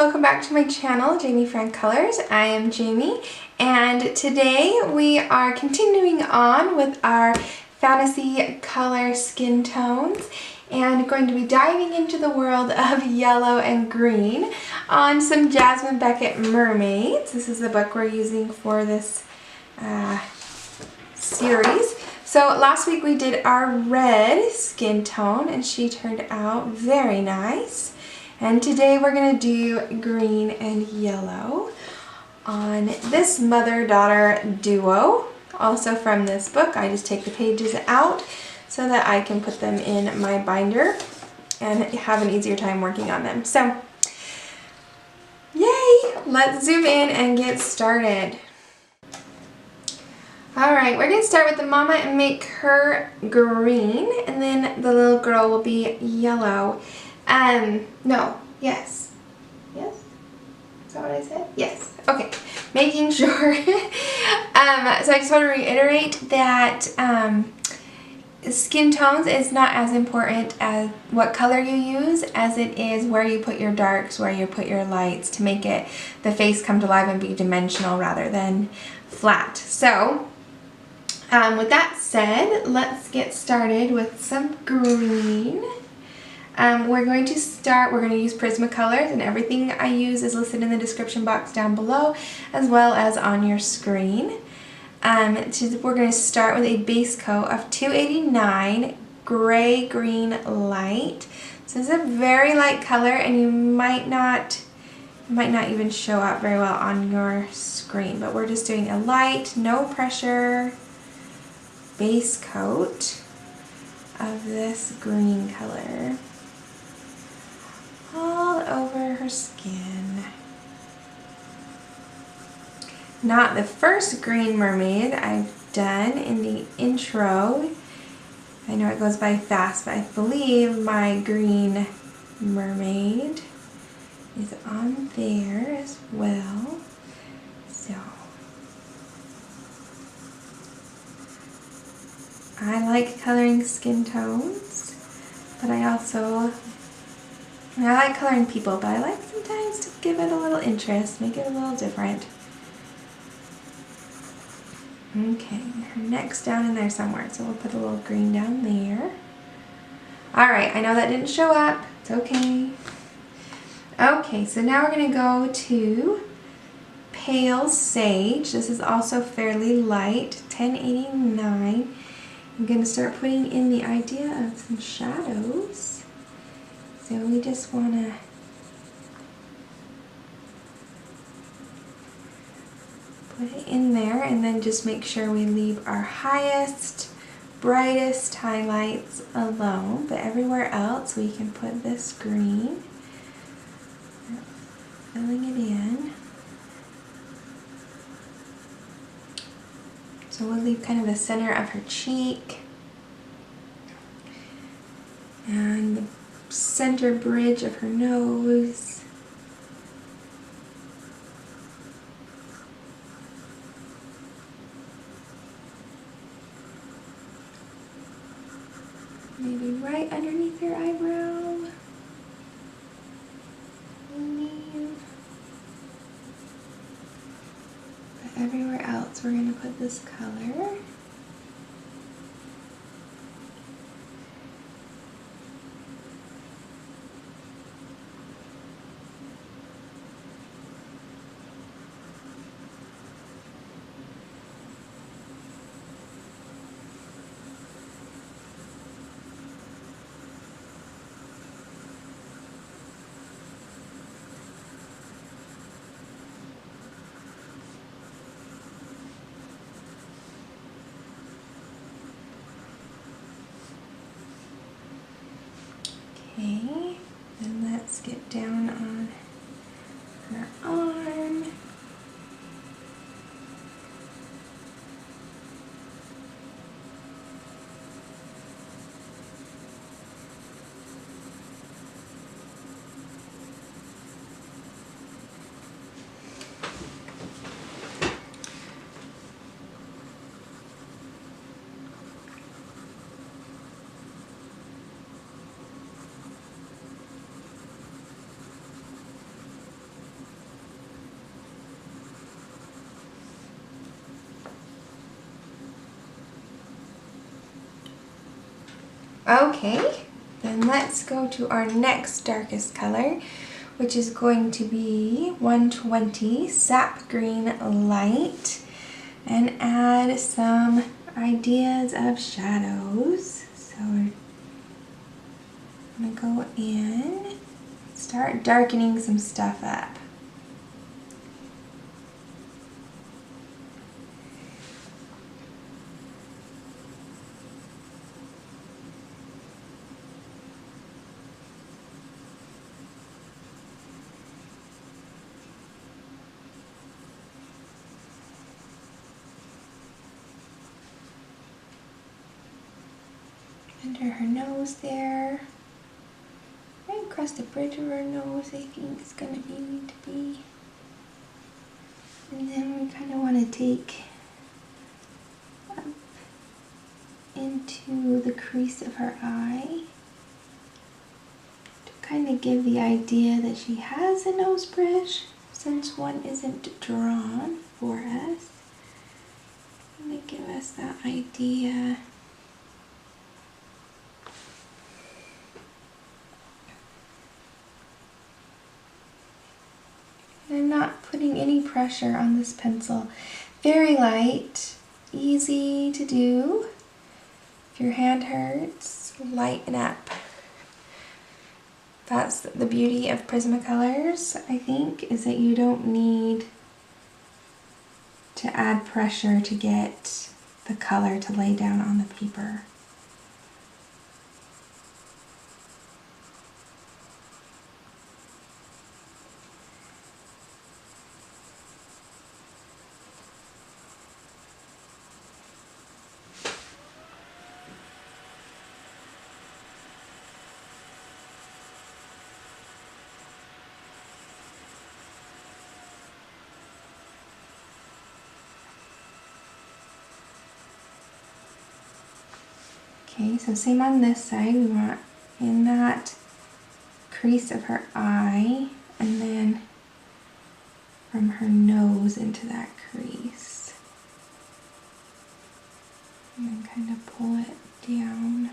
welcome back to my channel, Jamie Frank Colors. I am Jamie, and today we are continuing on with our fantasy color skin tones and going to be diving into the world of yellow and green on some Jasmine Becket Mermaids. This is the book we're using for this series. So last week we did our red skin tone and she turned out very nice. And today we're going to do green and yellow on this mother-daughter duo. Also from this book, I just take the pages out so that I can put them in my binder and have an easier time working on them. So, yay! Let's zoom in and get started. Alright, we're going to start with the mama and make her green, and then the little girl will be yellow. No, yes. Yes? Is that what I said? Yes. Okay. Making sure. So I just want to reiterate that skin tones is not as important as what color you use as it is where you put your darks, where you put your lights to make it, the face come to life and be dimensional rather than flat. So, with that said, let's get started with some green. We're going to use Prismacolors, and everything I use is listed in the description box down below as well as on your screen. We're going to start with a base coat of 289 Gray Green Light. So this is a very light color and you might not even show up very well on your screen, but we're just doing a light, no pressure base coat of this green color all over her skin. Not the first green mermaid I've done in the intro. I know it goes by fast, but I believe my green mermaid is on there as well. So I like coloring skin tones, but I like coloring people, but I like sometimes to give it a little interest, make it a little different. Okay, her neck's down in there somewhere, so we'll put a little green down there. Alright, I know that didn't show up, it's okay. Okay, so now we're going to go to Pale Sage. This is also fairly light, 1089. I'm going to start putting in the idea of some shadows. So we just want to put it in there and then just make sure we leave our highest, brightest highlights alone, but everywhere else we can put this green, filling it in. So we'll leave kind of the center of her cheek and the center bridge of her nose. Maybe right underneath your eyebrow. But everywhere else we're going to put this color. Okay, then let's get down on her arm. Okay, then let's go to our next darkest color, which is going to be 120 Sap Green Light, and add some ideas of shadows. So we're gonna go in, start darkening some stuff up. Under her nose there, right across the bridge of her nose, I think is going to need to be. And then we kind of want to take up into the crease of her eye to kind of give the idea that she has a nose bridge, since one isn't drawn for us. Kind of give us that idea. I'm not putting any pressure on this pencil. Very light, easy to do. If your hand hurts, lighten up. That's the beauty of Prismacolors, I think, is that you don't need to add pressure to get the color to lay down on the paper. Okay, so same on this side. We want in that crease of her eye, and then from her nose into that crease. And then kind of pull it down.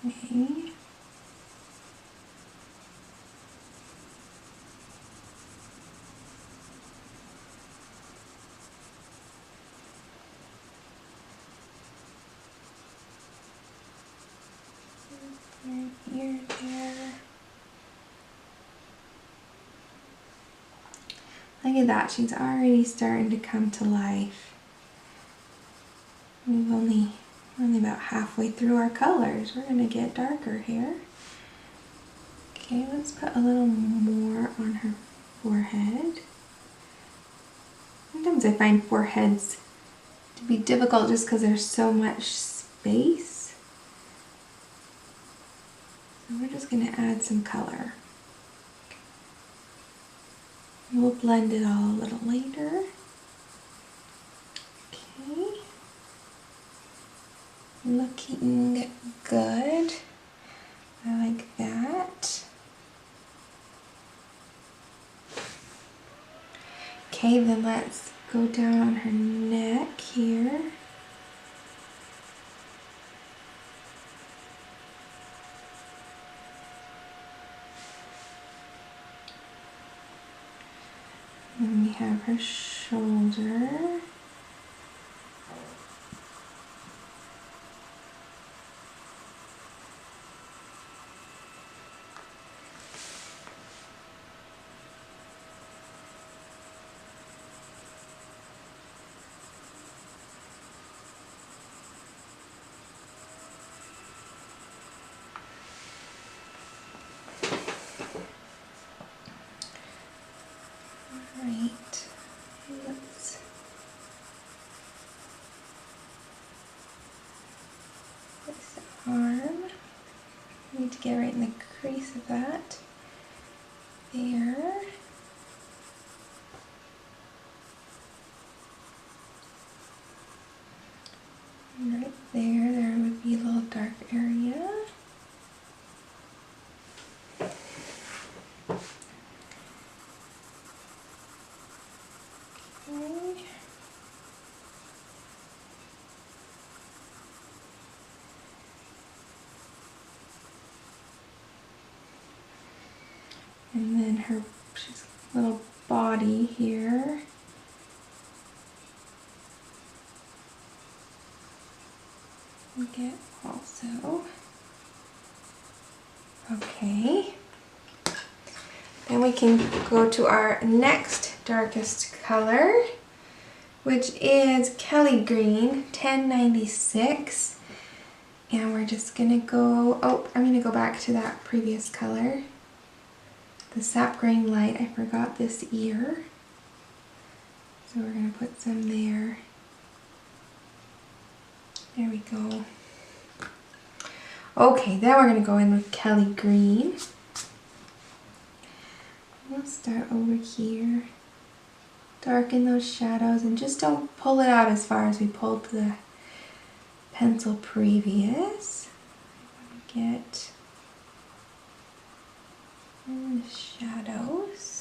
Okay. Here, there. Look at that, she's already starting to come to life. We've only about halfway through our colors. We're gonna get darker here. Okay, let's put a little more on her forehead. Sometimes I find foreheads to be difficult just because there's so much space. So we're just gonna add some color. We'll blend it all a little later. Okay. Looking good. I like that. Okay, then let's go down on her neck here. Then we have her shoulder. Arm. Need to get right in the crease of that. There. right there, there would be a little dark area. Okay. And then her little body here. Get also. Okay. Then we can go to our next darkest color, which is Kelly Green 1096. And we're just gonna go, oh, I'm gonna go back to that previous color. The Sap Green LIght, I forgot this ear. So we're gonna put some there. There we go. Okay, then we're gonna go in with Kelly Green. We'll start over here. Darken those shadows and just don't pull it out as far as we pulled the pencil previous. Get in the shadows.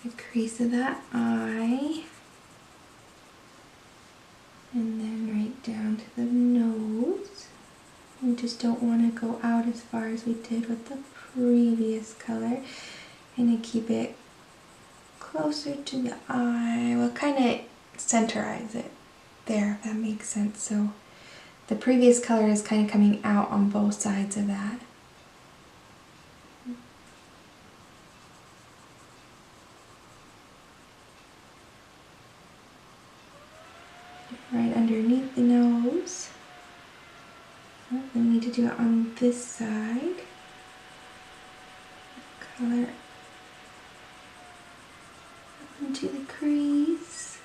The crease of that eye, and then right down to the nose. We just don't want to go out as far as we did with the previous color, and to keep it closer to the eye. We'll kind of centerize it there, if that makes sense. So the previous color is kind of coming out on both sides of that. Right underneath the nose. Oh, we need to do it on this side. Color into the crease.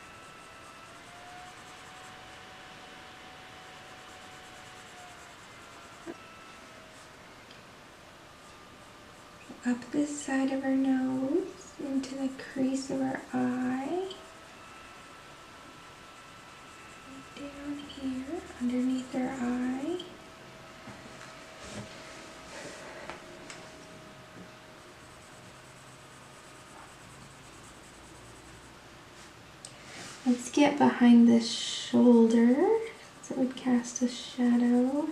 Up this side of her nose, into the crease of her eye. Down here, underneath her eye. Let's get behind this shoulder, so it would cast a shadow.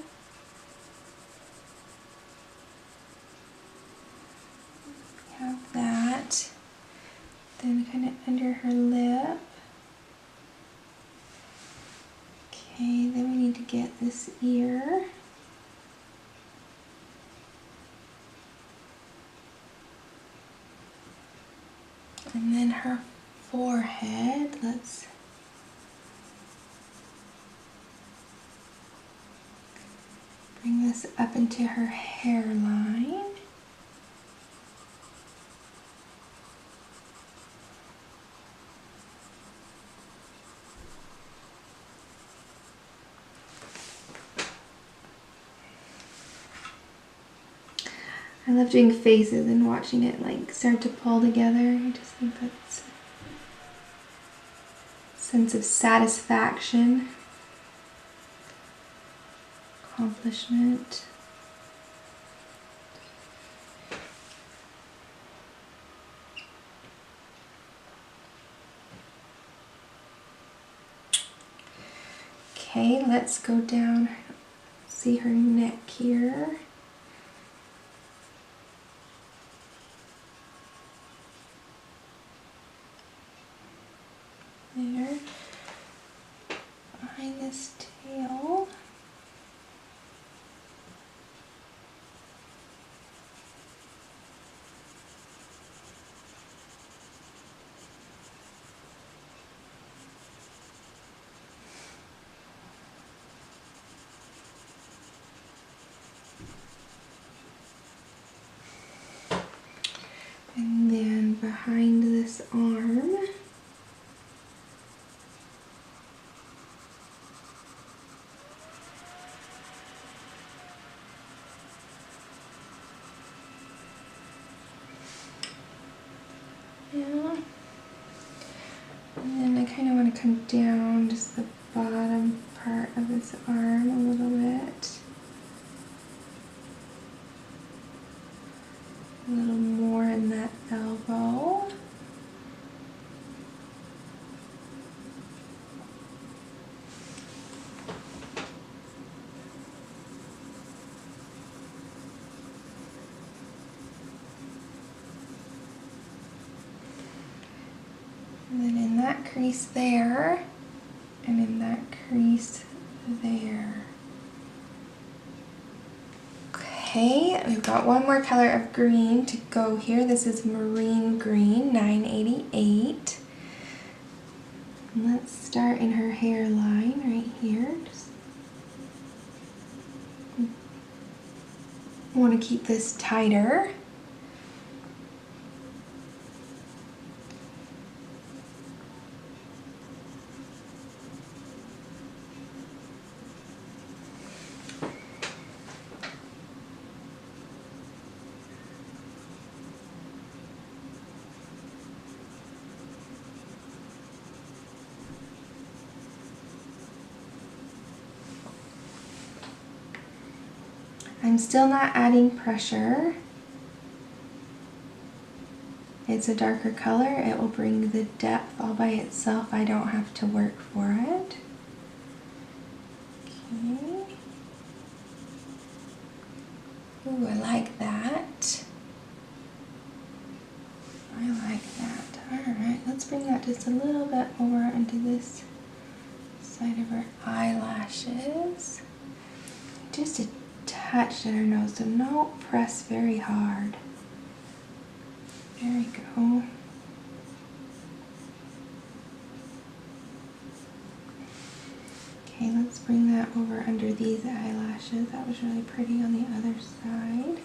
We have that. Then kind of under her lip. Okay, then we need to get this ear. And then her forehead. Let's bring this up into her hairline. I love doing faces and watching it like start to pull together. I just think that's a sense of satisfaction, accomplishment. Okay, let's go down, see her neck here. There, behind this tail. behind this arm. Yeah. And then I kind of want to come down just the bottom part of this arm a little bit. A little more in that elbow. And then in that crease there, and in that crease there. Okay, we've got one more color of green to go here. This is Marine Green, 988. And let's start in her hairline right here. I want to keep this tighter. I'm still not adding pressure. It's a darker color. It will bring the depth all by itself. I don't have to work for it. Okay. Ooh, I like that. I like that. Alright, let's bring that just a little bit over into this side of her eyelashes. Just a touch at her nose, so don't press very hard. There we go. Okay, let's bring that over under these eyelashes. That was really pretty on the other side.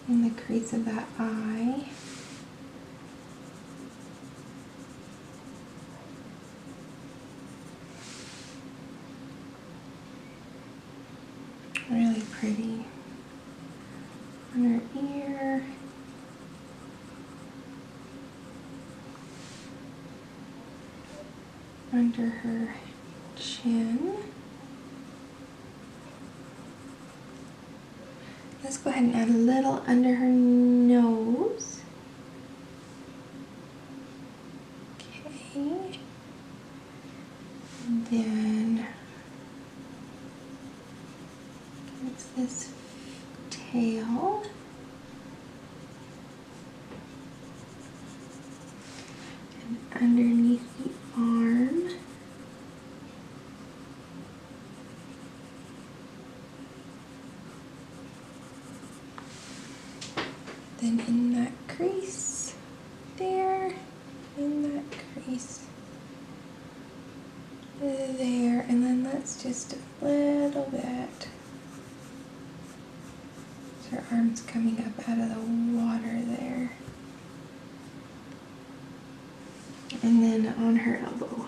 In the crease of that eye. Really pretty. On her ear. Under her chin. Let's go ahead and add a little under her nose. Okay. And then it's this tail. And underneath the arm. Then in that crease there, in that crease there, and then that's just a little bit. So her arm's coming up out of the water there. And then on her elbow.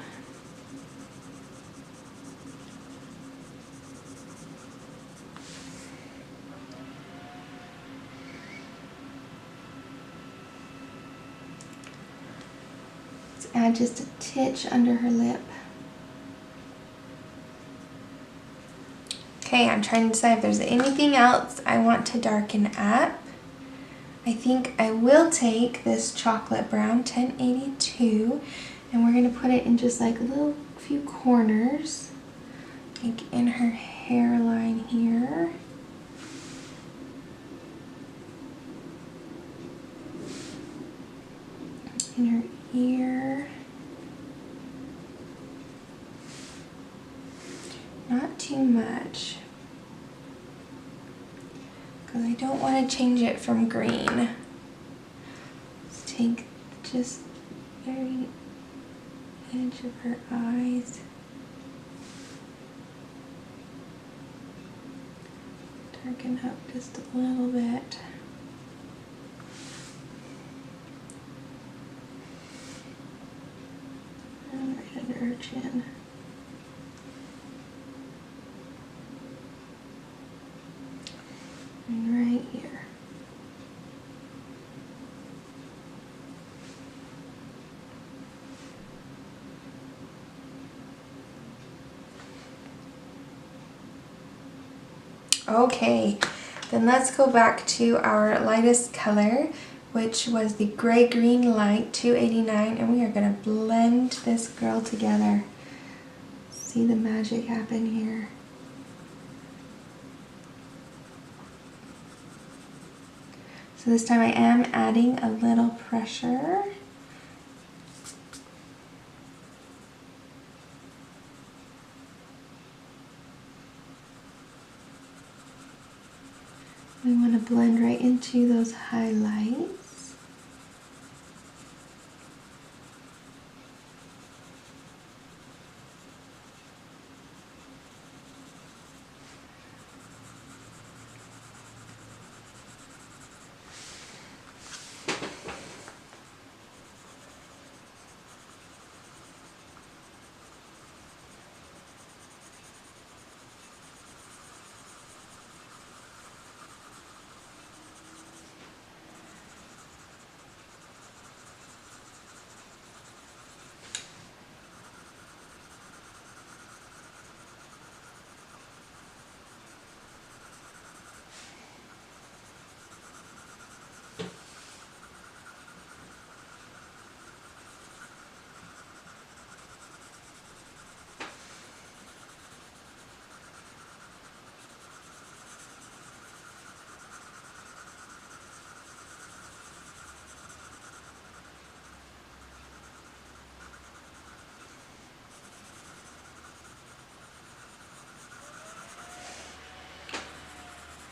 Add just a titch under her lip. Okay, I'm trying to decide if there's anything else I want to darken up. I think I will take this chocolate brown 1082 and we're going to put it in just like a little few corners, like in her hairline here. In her ear. Not too much, because I don't want to change it from green. Let's take just the very edge of her eyes. Darken darken up just a little bit. And right under her chin. And right here. Okay, then let's go back to our lightest color, which was the Gray Green Light 289, and we are going to blend this girl together. See the magic happen here. So this time I am adding a little pressure. We want to blend right into those highlights.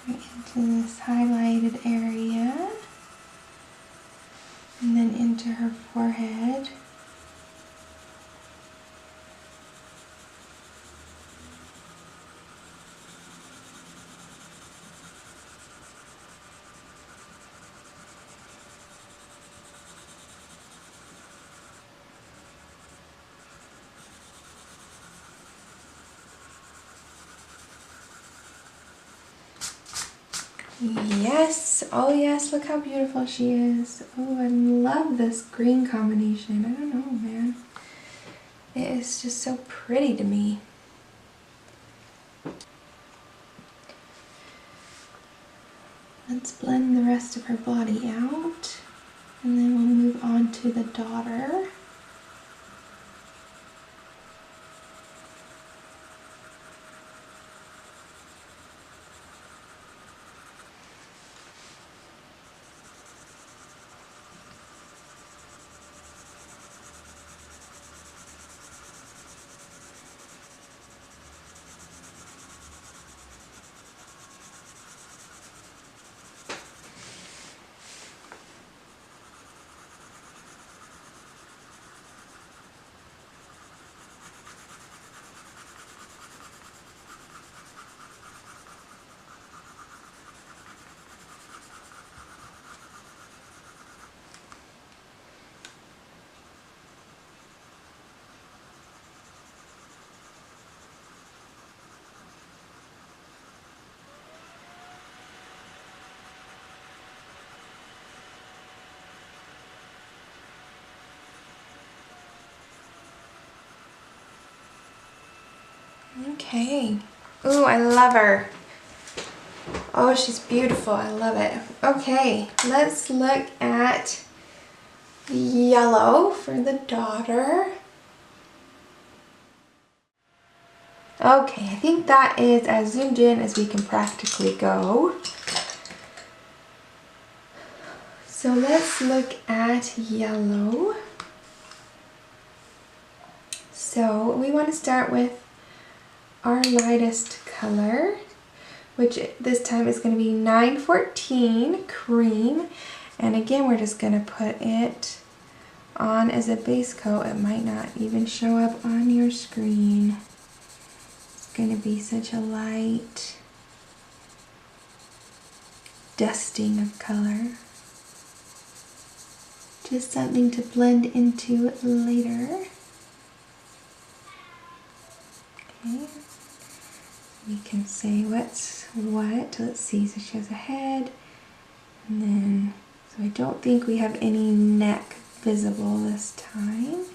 Into this highlighted area, and then into her forehead. Yes, oh yes, look how beautiful she is. Oh, I love this green combination. I don't know, man. It is just so pretty to me. Let's blend the rest of her body out, and then we'll move on to the daughter. Okay. Ooh, I love her. Oh, she's beautiful. I love it. Okay, let's look at yellow for the daughter. Okay, I think that is as zoomed in as we can practically go. So let's look at yellow. So we want to start with our lightest color, which this time is going to be 914 cream. And again, we're just going to put it on as a base coat. It might not even show up on your screen. It's going to be such a light dusting of color. Just something to blend into later. Okay. We can say what's what. Let's see, so she has a head, and then, so I don't think we have any neck visible this time.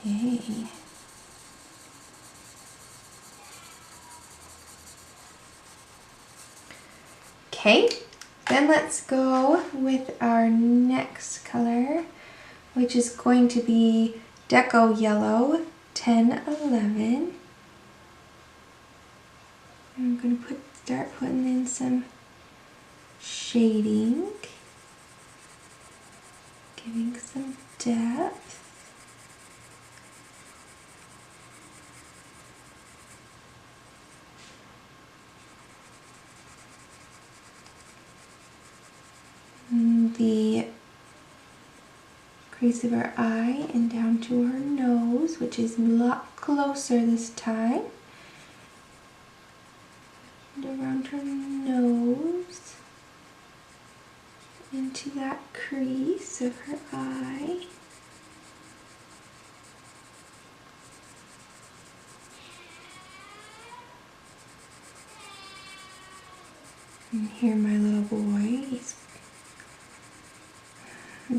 Okay. Okay, then let's go with our next color, which is going to be Deco Yellow 1011. I'm going to start putting in some shading, giving some depth. The crease of her eye and down to her nose, which is a lot closer this time. And around her nose, into that crease of her eye. And here my little boy, he's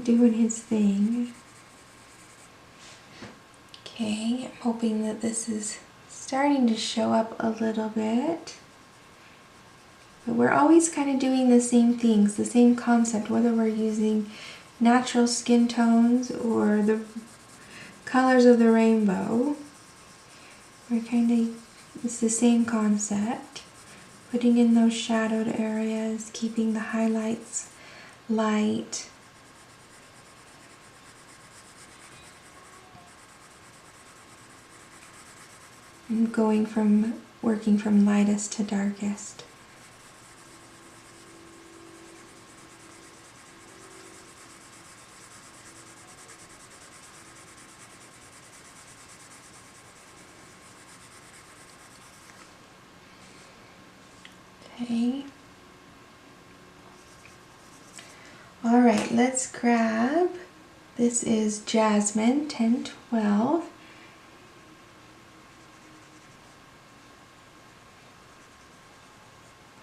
doing his thing. Okay, I'm hoping that this is starting to show up a little bit. But we're always kind of doing the same things, the same concept, whether we're using natural skin tones or the colors of the rainbow. It's the same concept. Putting in those shadowed areas, keeping the highlights light. And working from lightest to darkest. Okay. All right, let's grab, this is Jasmine 1012.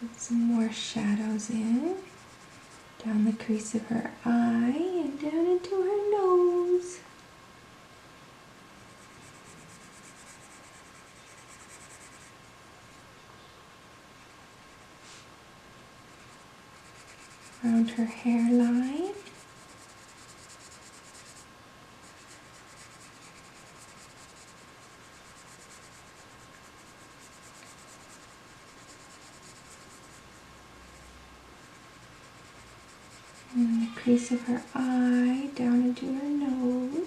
Put some more shadows in, down the crease of her eye and down into her nose. Around her hairline. And the crease of her eye, down into her nose.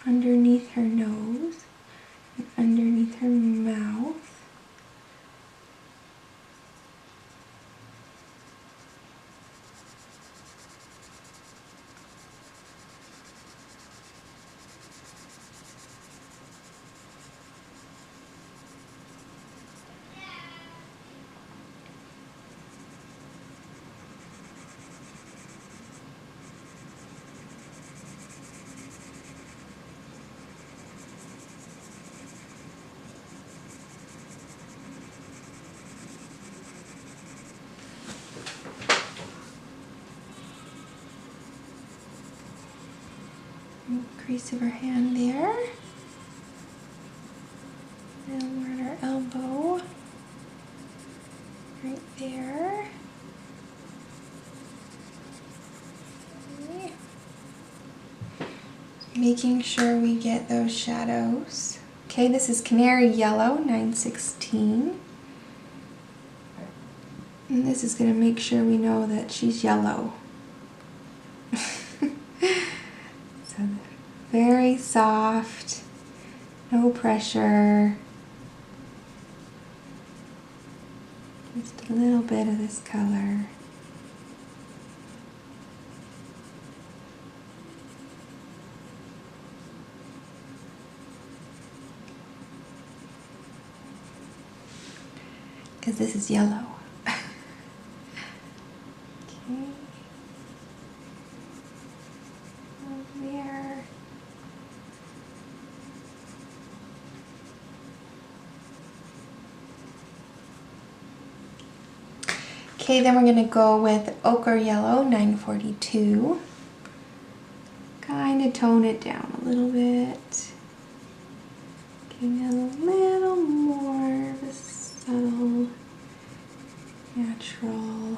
Underneath her nose, and underneath her mouth. Crease of her hand there. And we're at her elbow. Right there. Okay. Making sure we get those shadows. Okay, this is Canary Yellow 916. And this is going to make sure we know that she's yellow. So very soft, no pressure. Just a little bit of this color. because this is yellow. Okay. Over there. Okay, then we're going to go with Ochre Yellow 942. Kind of tone it down a little bit. Getting a little more of a subtle, natural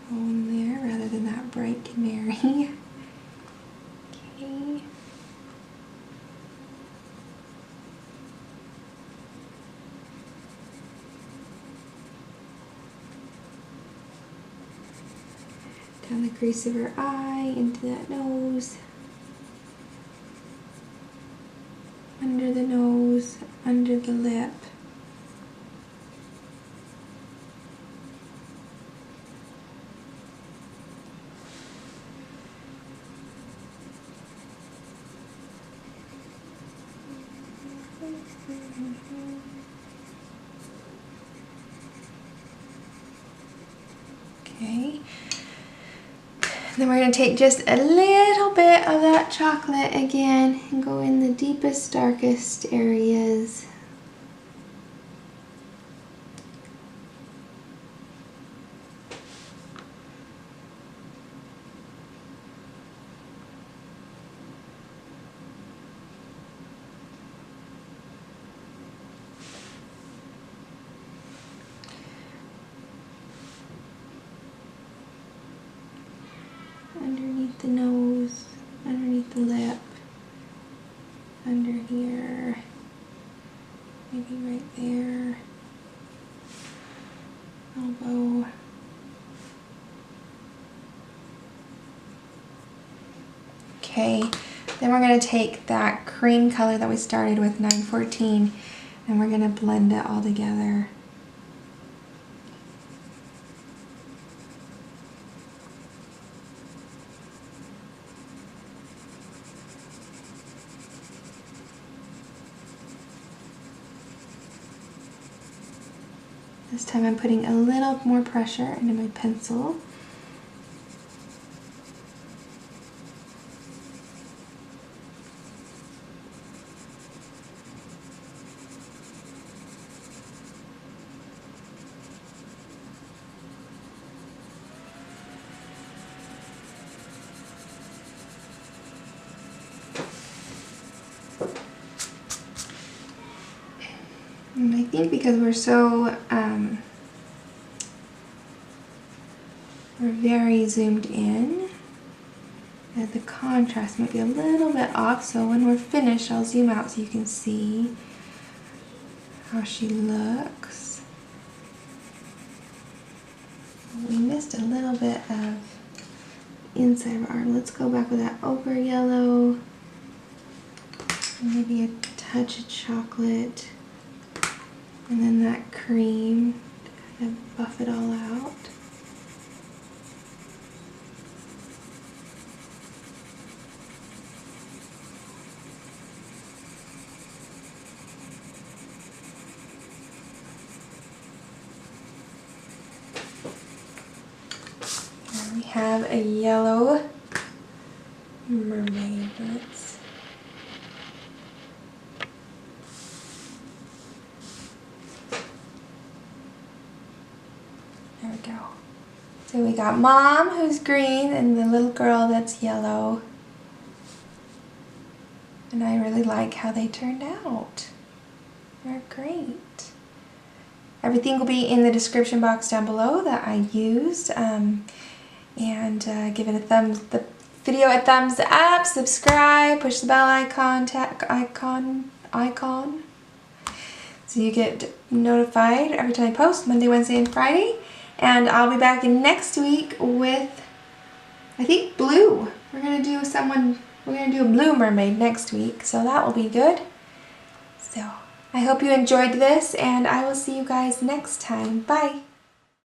tone there rather than that bright canary. Okay. Down the crease of her eye, into that nose, under the nose, under the lip. Okay. Then we're going to take just a little bit of that chocolate again and go in the deepest, darkest areas. Underneath the nose, underneath the lip, under here, maybe right there, elbow. Okay, then we're going to take that cream color that we started with 914 and we're going to blend it all together. This time I'm putting a little more pressure into my pencil. And I think because we're so, we're very zoomed in, that the contrast might be a little bit off, so when we're finished I'll zoom out so you can see how she looks. We missed a little bit of inside of our arm. Let's go back with that ochre yellow, maybe a touch of chocolate. And then that cream to kind of buff it all out. And we have a yellow mermaid. There we go. So we got Mom, who's green, and the little girl that's yellow. And I really like how they turned out. They're great. Everything will be in the description box down below that I used. And give it the video a thumbs up, subscribe, push the bell icon, so you get notified every time I post, Monday, Wednesday, and Friday. And I'll be back next week with, I think, blue. We're gonna do a blue mermaid next week, so that will be good. So I hope you enjoyed this, and I will see you guys next time. Bye.